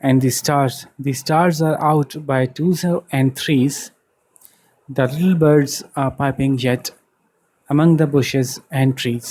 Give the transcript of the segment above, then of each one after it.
and the stars are out by twos and threes. The little birds are piping yet among the bushes and trees.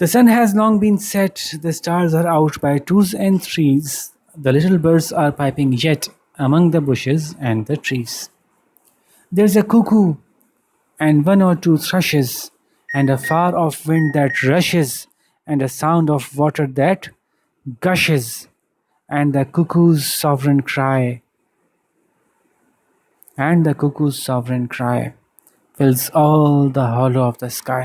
The sun has long been set, the stars are out by twos and threes, the little birds are piping yet among the bushes and the trees. There's a cuckoo and one or two thrushes, and a far off wind that rushes, and a sound of water that gushes, and the cuckoo's sovereign cry, and the cuckoo's sovereign cry fills all the hollow of the sky.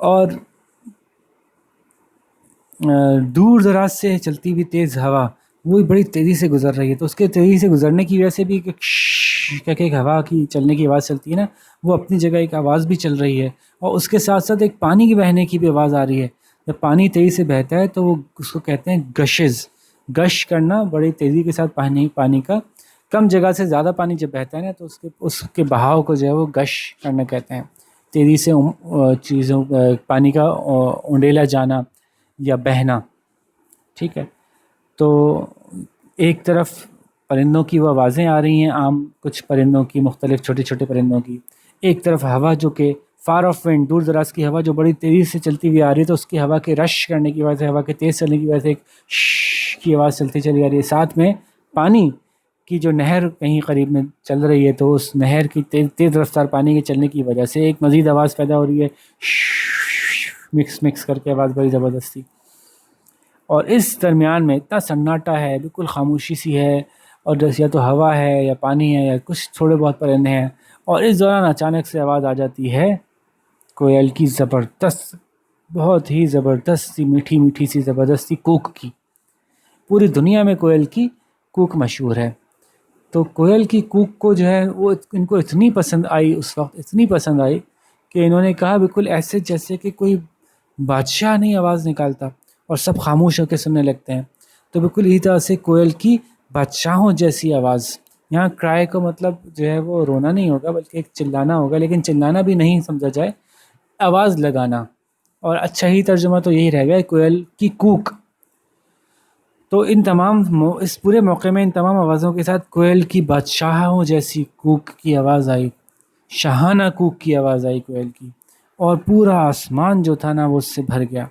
اور دور دراز سے چلتی ہوئی تیز ہوا وہ بڑی تیزی سے گزر رہی ہے، تو اس کے تیزی سے گزرنے کی وجہ سے بھی ایک ہوا کی چلنے کی آواز چلتی ہے نا، وہ اپنی جگہ ایک آواز بھی چل رہی ہے، اور اس کے ساتھ ساتھ ایک پانی کی بہنے کی بھی آواز آ رہی ہے۔ جب پانی تیزی سے بہتا ہے تو وہ اس کو کہتے ہیں گشز، گش کرنا بڑی تیزی کے ساتھ پانی کا، کم جگہ سے زیادہ پانی جب بہتا ہے نا تو اس کے بہاؤ کو جو ہے وہ گش کرنا کہتے ہیں، تیزی سے چیزوں پانی کا اونڈیلا جانا یا بہنا، ٹھیک ہے۔ تو ایک طرف پرندوں کی وہ آوازیں آ رہی ہیں، عام کچھ پرندوں کی، مختلف چھوٹے چھوٹے پرندوں کی، ایک طرف ہوا جو کہ فار آف ونڈ، دور دراز کی ہوا جو بڑی تیزی سے چلتی ہوئی آ رہی ہے، تو اس کی ہوا کے رش کرنے کی وجہ سے، ہوا کے تیز چلنے کی وجہ سے ایک کی آواز چلتی چلی آ رہی ہے، ساتھ میں پانی کی جو نہر کہیں قریب میں چل رہی ہے، تو اس نہر کی تیز رفتار پانی کے چلنے کی وجہ سے ایک مزید آواز پیدا ہو رہی ہے، مکس کر کے آواز بڑی زبردستی، اور اس درمیان میں اتنا سناٹا ہے، بالکل خاموشی سی ہے، اور یا تو ہوا ہے یا پانی ہے یا کچھ تھوڑے بہت پرندے ہیں، اور اس دوران اچانک سے آواز آ جاتی ہے کوئل کی، زبردست، بہت ہی زبردست سی، میٹھی میٹھی سی زبردستی کوک کی۔ پوری دنیا میں کوئل کی کوک مشہور ہے، تو کوئل کی کوک کو جو ہے وہ ان کو اتنی پسند آئی، اس وقت اتنی پسند آئی کہ انہوں نے کہا بالکل ایسے جیسے کہ کوئی بادشاہ نہیں آواز نکالتا، اور سب خاموش ہو کے سننے لگتے ہیں، تو بالکل اسی طرح سے کوئل کی بادشاہوں جیسی آواز۔ یہاں کرائے کو مطلب جو ہے وہ رونا نہیں ہوگا بلکہ ایک چلانا ہوگا، لیکن چلانا بھی نہیں سمجھا جائے، آواز لگانا، اور اچھا ہی ترجمہ تو یہی رہ گیا کوئل کی کوک۔ تو ان تمام اس پورے موقع میں ان تمام آوازوں کے ساتھ کوئل کی بادشاہوں جیسی کوک کی آواز آئی، شاہانہ کوک کی آواز آئی کوئل کی، اور پورا آسمان جو تھا نا وہ اس سے بھر گیا،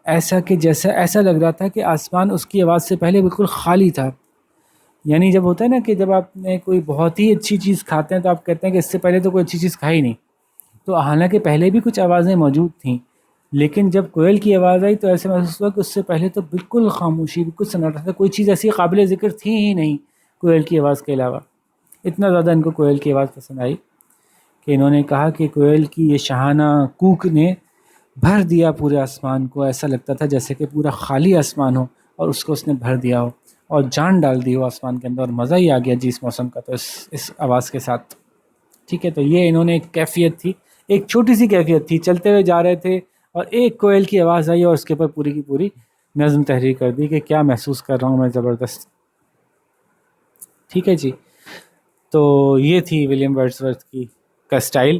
ایسا کہ جیسا ایسا لگ رہا تھا کہ آسمان اس کی آواز سے پہلے بالکل خالی تھا۔ یعنی جب ہوتا ہے نا کہ جب آپ نے کوئی بہت ہی اچھی چیز کھاتے ہیں تو آپ کہتے ہیں کہ اس سے پہلے تو کوئی اچھی چیز کھائی نہیں، تو حالانکہ پہلے بھی کچھ آوازیں موجود تھیں، لیکن جب کوئل کی آواز آئی تو ایسے محسوس ہوا کہ اس سے پہلے تو بالکل خاموشی، بالکل سناٹا تھا، کوئی چیز ایسی قابل ذکر تھی ہی نہیں کوئل کی آواز کے علاوہ۔ اتنا زیادہ ان کو کوئل کی آواز پسند آئی کہ انہوں نے کہا کہ کوئل کی یہ شاہانہ کوک نے بھر دیا پورے آسمان کو، ایسا لگتا تھا جیسے کہ پورا خالی آسمان ہو اور اس کو اس نے بھر دیا ہو اور جان ڈال دی ہو آسمان کے اندر، اور مزہ ہی آ گیا جی اس موسم کا تو اس آواز کے ساتھ، ٹھیک ہے۔ تو یہ انہوں نے ایک کیفیت تھی، ایک چھوٹی سی کیفیت تھی، چلتے ہوئے جا رہے تھے اور ایک کوئل کی آواز آئی اور اس کے اوپر پوری کی پوری نظم تحریر کر دی کہ کیا محسوس کر رہا ہوں میں، زبردست، ٹھیک ہے جی۔ تو یہ تھی ولیم ورڈسورتھ کی کا اسٹائل،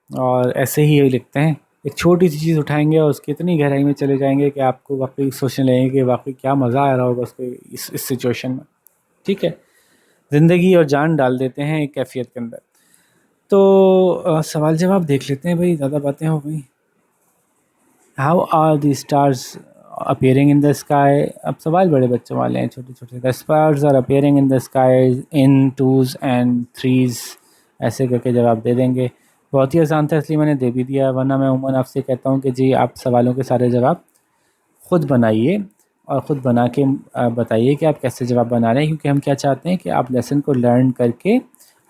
اور ایسے ہی لکھتے ہیں، ایک چھوٹی سی چیز اٹھائیں گے اور اس کی اتنی گہرائی میں چلے جائیں گے کہ آپ کو واقعی سوچنے لگیں گے کہ واقعی کیا مزہ آ رہا ہوگا اس کو اس سچویشن میں، ٹھیک ہے۔ زندگی اور جان ڈال دیتے ہیں ایک کیفیت کے اندر۔ تو سوال جواب دیکھ لیتے ہیں بھائی، زیادہ باتیں ہو گئی۔ How are the stars appearing in the sky? اب سوال بڑے بچوں والے ہیں، چھوٹے چھوٹے۔ The stars are appearing in the sky in twos and threes, ایسے کر کے جواب دے دیں گے۔ بہت ہی آسان تھا اس لیے میں نے دے بھی دیا، ورنہ میں عموماً آپ سے کہتا ہوں کہ جی آپ سوالوں کے سارے جواب خود بنائیے اور خود بنا کے بتائیے کہ آپ کیسے جواب بنا رہے ہیں، کیونکہ ہم کیا چاہتے ہیں کہ آپ لیسن کو لرن کر کے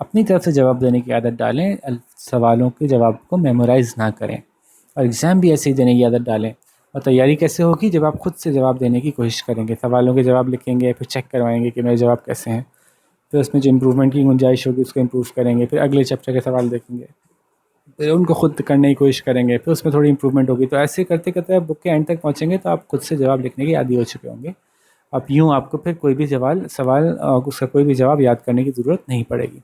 اپنی طرف سے جواب دینے کی عادت ڈالیں، سوالوں کے جواب کو میمورائز نہ کریں، اور ایگزام بھی ایسے ہی دینے کی عادت ڈالیں۔ اور تیاری کیسے ہوگی؟ جب آپ خود سے جواب دینے کی کوشش کریں گے، سوالوں کے جواب لکھیں گے، پھر چیک کروائیں گے کہ میرے جواب کیسے ہیں، پھر اس میں جو امپرومنٹ کی گنجائش ہوگی اس کو امپروو کریں گے، پھر اگلے چیپٹر کے سوال دیکھیں گے، پھر ان کو خود کرنے کی کوشش کریں گے، پھر اس میں تھوڑی امپرومنٹ ہوگی، تو ایسے کرتے کرتے آپ بک کے اینڈ تک پہنچیں گے تو آپ خود سے جواب لکھنے کے عادی ہو چکے ہوں گے۔ اب یوں آپ کو پھر کوئی بھی سوال اس کا کوئی بھی جواب یاد کرنے کی ضرورت نہیں پڑے گی،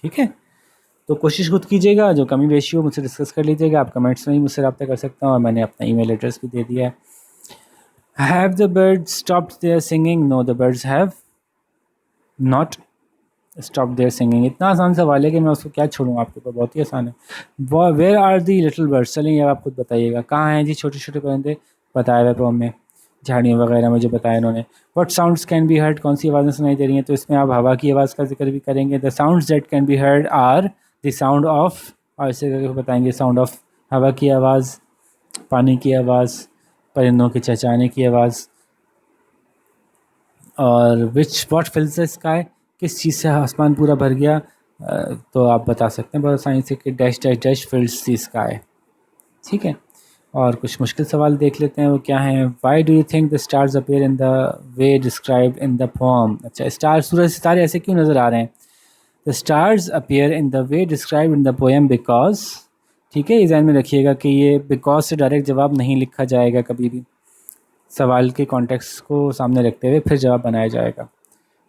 ٹھیک ہے۔ تو کوشش خود کیجیے گا، جو کمی بیشی ہو مجھ سے ڈسکس کر لیجیے گا، آپ کمنٹس میں ہی مجھ سے رابطہ کر سکتا ہوں، اور میں نے اپنا ای میل ایڈریس بھی دے دیا ہے۔ Have the birds stopped their singing? No, the birds have not stop their singing. اتنا آسان سوال ہے کہ میں اس کو کیا چھوڑوں آپ کے اوپر، بہت ہی آسان ہے۔ Where are the little birds? چلیں یہ آپ خود بتائیے گا، کہاں ہیں جی چھوٹے چھوٹے پرندے؟ بتائے ہوئے پوم میں، جھاڑیوں وغیرہ میں جو بتایا انہوں نے۔ What sounds can be heard? کون سی آوازیں سنائی دے رہی ہیں؟ تو اس میں آپ ہوا کی آواز کا ذکر بھی کریں گے۔ The sounds that can be heard are the sound of, اور اسے کر کے بتائیں گے ساؤنڈ آف، ہوا کی آواز، پانی کی آواز، پرندوں کے چہچہانے کی آواز، اور واٹ فلز دا اسکائی؟ کس چیز سے آسمان پورا بھر گیا؟ تو آپ بتا سکتے ہیں بہت آسانی سے کہ ڈیش ڈیش ڈیش فلز دی اسکائی، ٹھیک ہے۔ اور کچھ مشکل سوال دیکھ لیتے ہیں وہ کیا ہیں. Y do you think the stars appear in the way described in دا پوم. اچھا اسٹار سورج ستارے ایسے کیوں نظر آ رہے ہیں؟ دا stars appear in the way described in the poem because. ٹھیک ہے، یہ ذہن میں رکھیے گا کہ یہ بیکاز سے ڈائریکٹ جواب نہیں لکھا جائے گا کبھی بھی، سوال کے کانٹیکسٹ کو سامنے رکھتے ہوئے پھر جواب بنایا جائے گا.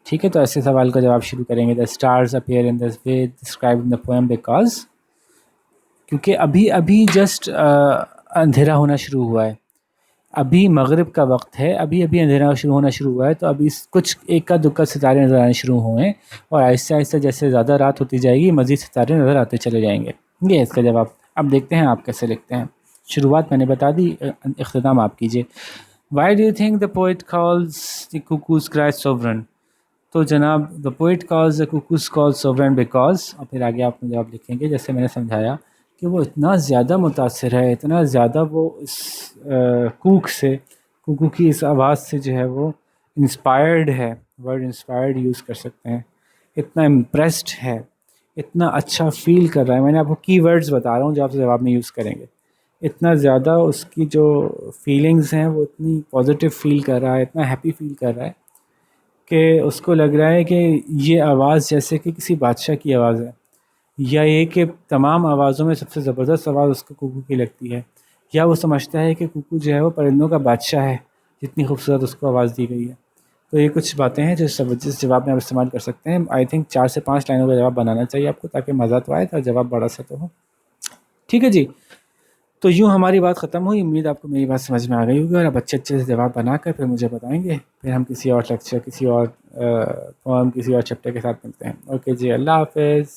ٹھیک ہے، تو ایسے سوال کا جواب شروع کریں گے. دا stars appear in the way described in the poem because, کیونکہ ابھی جسٹ اندھیرا ہونا شروع ہوا ہے، ابھی مغرب کا وقت ہے، ابھی اندھیرا ہونا شروع ہوا ہے، تو ابھی کچھ ایک کا دکا ستارے نظر آنے شروع ہوئے، اور آہستہ آہستہ جیسے زیادہ رات ہوتی جائے گی مزید ستارے نظر آتے چلے جائیں گے. یہ ہے اس کا جواب. اب دیکھتے ہیں آپ کیسے لکھتے ہیں. شروعات میں نے بتا دی، اختتام آپ کیجیے. Why do you think the poet calls the cuckoo's cry sovereign. تو جناب the poet calls the cuckoo's call sovereign because, اور پھر آگے آپ نے جواب لکھیں گے جیسے میں نے سمجھایا کہ وہ اتنا زیادہ متاثر ہے، اتنا زیادہ وہ اس کوک سے، کوکو کی اس آواز سے جو ہے وہ انسپائرڈ ہے، ورڈ انسپائرڈ یوز کر سکتے ہیں، اتنا امپریسڈ ہے، اتنا اچھا فیل کر رہا ہے. میں نے آپ کو کی ورڈز بتا رہا ہوں جو آپ جواب میں یوز کریں گے. اتنا زیادہ اس کی جو فیلنگز ہیں وہ اتنی پازیٹیو فیل کر رہا ہے، اتنا ہیپی فیل کر رہا ہے کہ اس کو لگ رہا ہے کہ یہ آواز جیسے کہ کسی بادشاہ کی آواز ہے، یا یہ کہ تمام آوازوں میں سب سے زبردست آواز اس کو کوکو کی لگتی ہے، یا وہ سمجھتا ہے کہ کوکو جو ہے وہ پرندوں کا بادشاہ ہے، جتنی خوبصورت اس کو آواز دی گئی ہے. تو یہ کچھ باتیں ہیں جس جواب میں آپ استعمال کر سکتے ہیں. آئی تھنک 4 سے 5 لائنوں کا جواب بنانا چاہیے آپ کو تاکہ مزہ تو آئے اور جواب بڑا سا تو ہو. ٹھیک ہے جی، تو یوں ہماری بات ختم ہوئی. امید آپ کو میری بات سمجھ میں آ گئی ہوگی، اور اب اچھے سے جواب بنا کر پھر مجھے بتائیں گے. پھر ہم کسی اور لیکچر، کسی اور پوئم، کسی اور چیپٹر کے ساتھ ملتے ہیں. اوکے جی، اللہ حافظ.